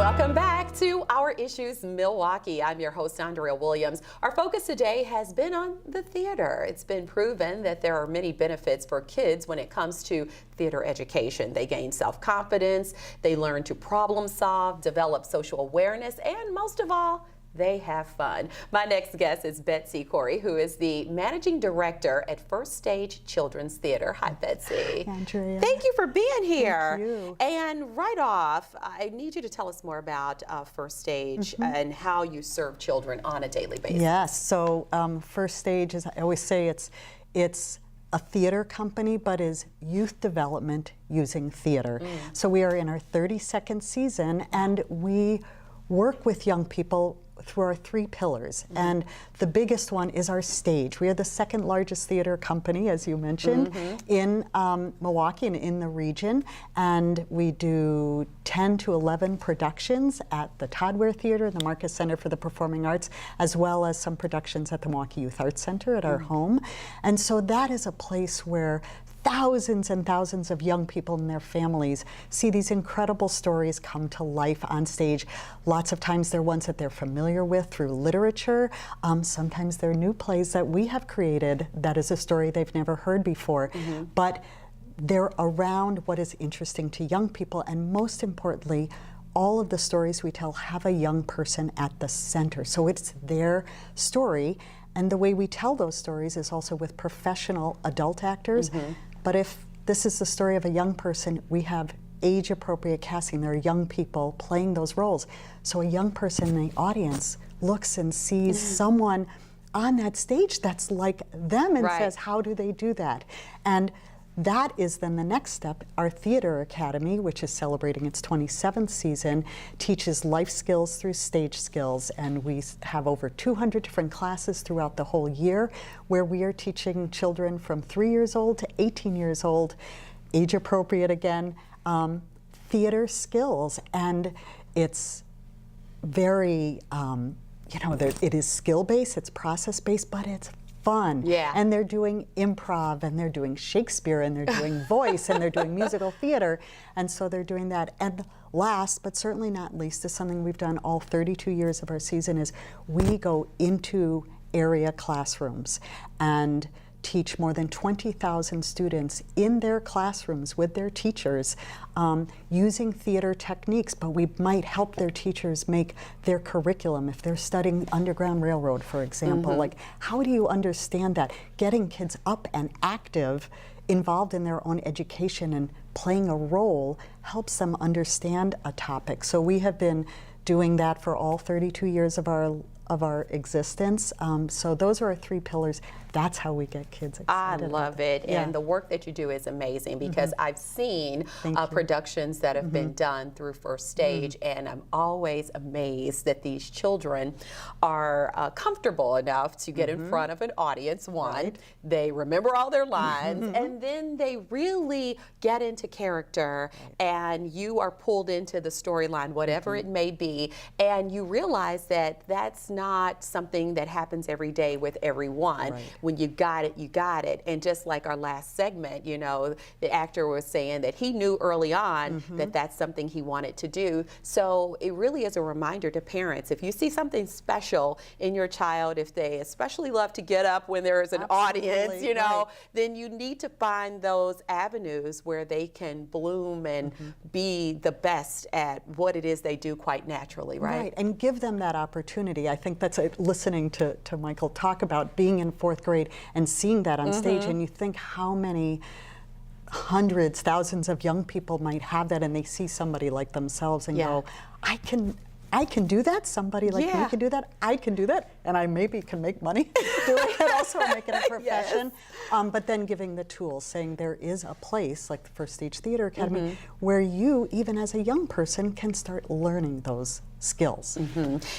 Welcome back to Our Issues Milwaukee. I'm your host, Andrea Williams. Our focus today has been on the theater. It's been proven that there are many benefits for kids when it comes to theater education. They gain self-confidence, they learn to problem solve, develop social awareness, and most of all, they have fun. My next guest is Betsy Corry, who is the Managing Director at First Stage Children's Theater. Hi, Betsy. Andrea. Thank you for being here. Thank you. And right off, I need you to tell us more about First Stage and how you serve children on a daily basis. Yes, so First Stage, as I always say, it's a theater company, but is youth development using theater. So we are in our 32nd season, and we work with young people through our 3 pillars. And the biggest one is our stage. We are the 2nd largest theater company, as you mentioned, in Milwaukee and in the region. And we do 10 to 11 productions at the Todd Theater, the Marcus Center for the Performing Arts, as well as some productions at the Milwaukee Youth Arts Center at our home. And so that is a place where thousands and thousands of young people and their families see these incredible stories come to life on stage. Lots of times they're ones that they're familiar with through literature. Sometimes they're new plays that we have created that is a story they've never heard before. But they're around what is interesting to young people, and most importantly, all of the stories we tell have a young person at the center. So it's their story, and the way we tell those stories is also with professional adult actors. But if this is the story of a young person, we have age-appropriate casting. There are young people playing those roles. So a young person in the audience looks and sees someone on that stage that's like them and says, how do they do that? And that is then the next step. Our Theater Academy, which is celebrating its 27th season, teaches life skills through stage skills, and we have over 200 different classes throughout the whole year where we are teaching children from 3 years old to 18 years old, age appropriate again, theater skills. And it's very, it is skill-based, it's process-based, but it's fun. And they're doing improv, and they're doing Shakespeare, and they're doing voice, and they're doing musical theater, and so they're doing that. And last, but certainly not least, is something we've done all 32 years of our season, is we go into area classrooms and teach more than 20,000 students in their classrooms with their teachers using theater techniques, but we might help their teachers make their curriculum. If they're studying Underground Railroad, for example, like how do you understand that? Getting kids up and active, involved in their own education and playing a role helps them understand a topic. So we have been doing that for all 32 years of our existence. So those are our 3 pillars. That's how we get kids excited. I love it. And the work that you do is amazing, because I've seen productions that have been done through First Stage, and I'm always amazed that these children are comfortable enough to get in front of an audience, one. They remember all their lines, and then they really get into character, and you are pulled into the storyline, whatever it may be, and you realize that that's not something that happens every day with everyone. When you got it, you got it. And just like our last segment, you know, the actor was saying that he knew early on that that's something he wanted to do. So it really is a reminder to parents, if you see something special in your child, if they especially love to get up when there is an audience, you know, then you need to find those avenues where they can bloom and be the best at what it is they do quite naturally, right? And give them that opportunity. I think that's listening to Michael talk about being in 4th grade and seeing that on stage, and you think how many hundreds, thousands of young people might have that, and they see somebody like themselves and go, I can do that. Somebody like me can do that. I can do that, and I maybe can make money doing it, also make it a profession. But then giving the tools, saying there is a place like the First Stage Theater Academy where you, even as a young person, can start learning those skills.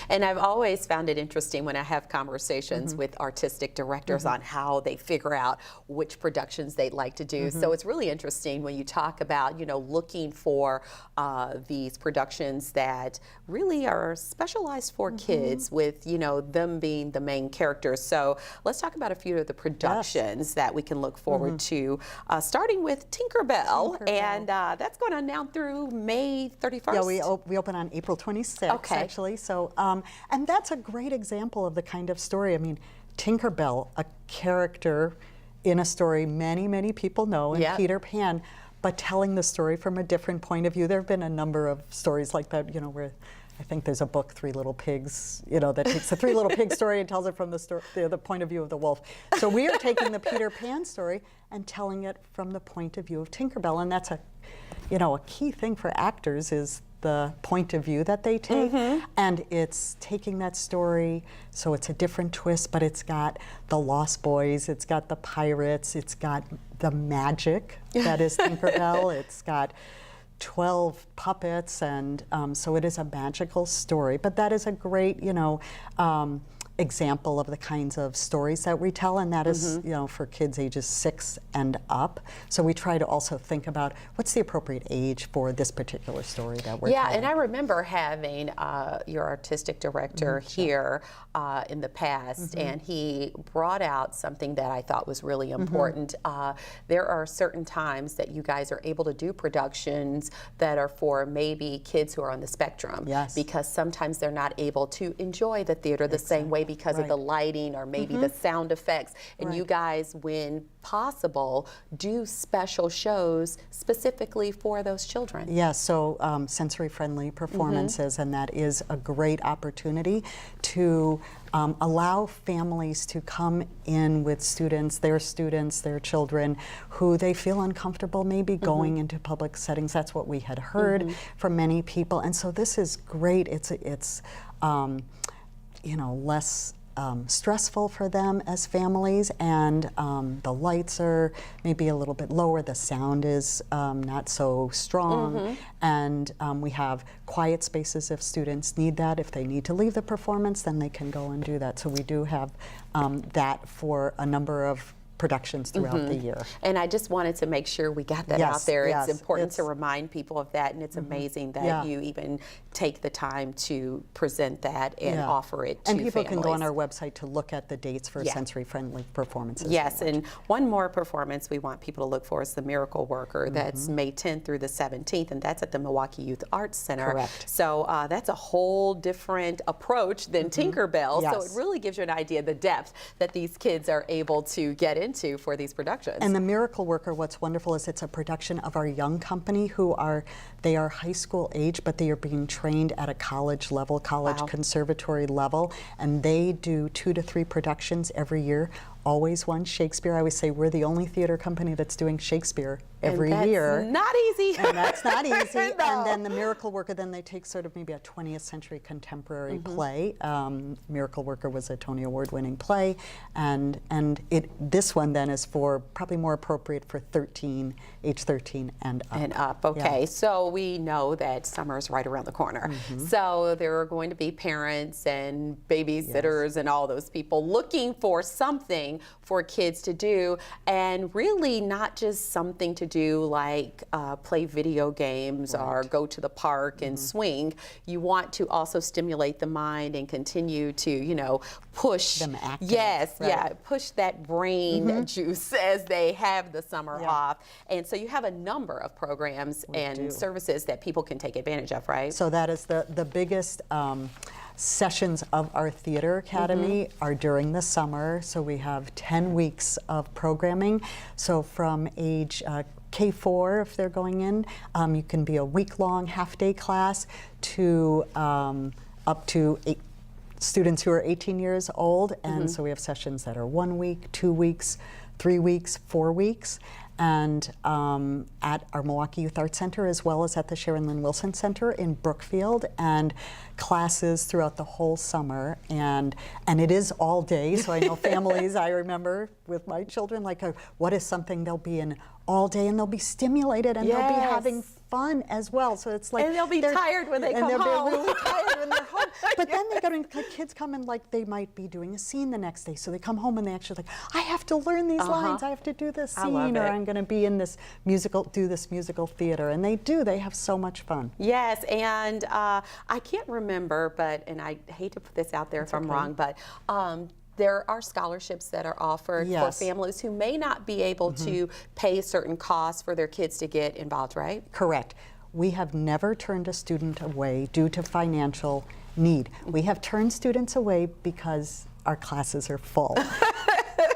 And I've always found it interesting when I have conversations with artistic directors on how they figure out which productions they'd like to do. So it's really interesting when you talk about, you know, looking for these productions that really are specialized for kids, with, you know, them them being the main characters. So let's talk about a few of the productions that we can look forward to, starting with Tinkerbell, and that's going on now through May 31st. Yeah, we open on April 26th, actually. So, and that's a great example of the kind of story. I mean, Tinkerbell, a character in a story many people know, in Peter Pan, but telling the story from a different point of view. There have been a number of stories like that, you know, where I think there's a book, Three Little Pigs, you know, that takes the Three Little Pigs story and tells it from the point of view of the wolf. So we are taking the Peter Pan story and telling it from the point of view of Tinkerbell, and that's a key thing for actors is the point of view that they take, and it's taking that story, so it's a different twist, but it's got the Lost Boys, it's got the pirates, it's got the magic that is Tinkerbell, it's got 12 puppets, and so it is a magical story. But that is a great, example of the kinds of stories that we tell, and that is, for kids ages 6 and up. So we try to also think about what's the appropriate age for this particular story that we're telling. And I remember having your artistic director here in the past, and he brought out something that I thought was really important. There are certain times that you guys are able to do productions that are for maybe kids who are on the spectrum, because sometimes they're not able to enjoy the theater the same way because of the lighting or maybe the sound effects. And you guys, when possible, do special shows specifically for those children. Yes, so sensory-friendly performances, and that is a great opportunity to allow families to come in with students, their children, who they feel uncomfortable maybe going into public settings. That's what we had heard from many people, and so this is great. It's less stressful for them as families, and the lights are maybe a little bit lower, the sound is not so strong, and we have quiet spaces if students need that. If they need to leave the performance, then they can go and do that. So we do have that for a number of productions throughout the year. And I just wanted to make sure we got that out there. It's important to remind people of that, and it's amazing that you even take the time to present that and offer it to families. And people can go on our families. website to look at the dates for sensory-friendly performances. Yes, and one more performance we want people to look for is The Miracle Worker. That's May 10th through the 17th, and that's at the Milwaukee Youth Arts Center. Correct. So that's a whole different approach than Tinkerbell. So it really gives you an idea of the depth that these kids are able to get into for these productions. And The Miracle Worker, what's wonderful is it's a production of our young company they are high school age, but they are being trained at a college level, conservatory level, and they do 2 to 3 productions every year. Always one Shakespeare. I always say we're the only theater company that's doing Shakespeare every year. Not easy. And that's not easy. And then The Miracle Worker, then they take sort of maybe a 20th century contemporary play. Miracle Worker was a Tony Award winning play, and this one then is for probably more appropriate for age 13 and up. Okay, so we know that summer is right around the corner. So there are going to be parents and babysitters and all those people looking for something for kids to do, and really not just something to do like play video games or go to the park and swing. You want to also stimulate the mind and continue to, push them active. Push that brain juice as they have the summer off. And so you have a number of programs and services that people can take advantage of, right? So that is the biggest sessions of our Theater Academy are during the summer. So we have 10 weeks of programming. So from age K4, if they're going in, you can be a week-long half-day class to up to students who are 18 years old. And so we have sessions that are 1 week, 2 weeks, 3 weeks, 4 weeks. And at our Milwaukee Youth Arts Center, as well as at the Sharon Lynn Wilson Center in Brookfield, and classes throughout the whole summer. And it is all day, so I know families, I remember with my children, like what is something they'll be in all day, and they'll be stimulated, and they'll be having fun as well. So it's like, and they'll be tired when they come home. And they'll be really tired when they're home. But then they go to, like, kids come in like they might be doing a scene the next day. So they come home and they actually like, I have to learn these lines. I have to do this scene, or I'm going to be in this musical, do this musical theater. And they do. They have so much fun. Yes, and I can't remember, and I hate to put this out there if I'm wrong, but there are scholarships that are offered for families who may not be able to pay certain costs for their kids to get involved, right? Correct. We have never turned a student away due to financial need. We have turned students away because our classes are full.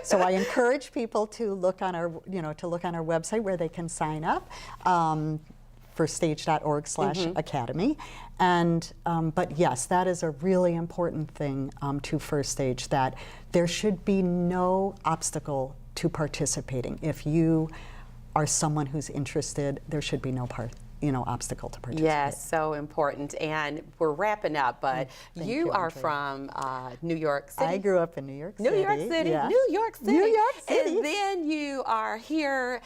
So I encourage people to look on our, website where they can sign up. firststage.org/academy. And, but yes, that is a really important thing to First Stage, that there should be no obstacle to participating. If you are someone who's interested, there should be no obstacle to participate. Yes, so important. And we're wrapping up, but you are from New York City. I grew up in New York City. New York City, yes. New York City. New York City. And then you are here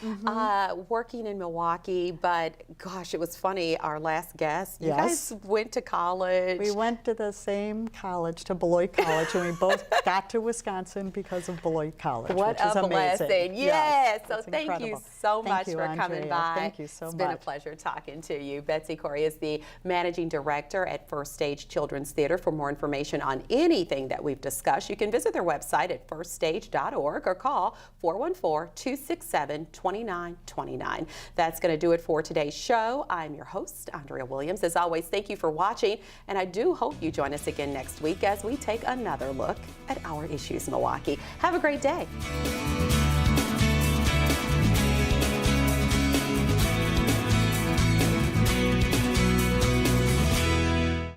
working in Milwaukee, but gosh, it was funny, our last guest, you guys went to college. We went to the same college, to Beloit College, and we both got to Wisconsin because of Beloit College, what which is a amazing. blessing. Yes, so thank incredible. you so much you, for coming Andrea. by. Thank you so much. It's been a pleasure talking to you. Betsy Corry is the Managing Director at First Stage Children's Theater. For more information on anything that we've discussed, you can visit their website at firststage.org or call 414-267-2929. That's going to do it for today's show. I'm your host, Andrea Williams. As always, thank you for watching, and I do hope you join us again next week as we take another look at our issues, Milwaukee. Have a great day.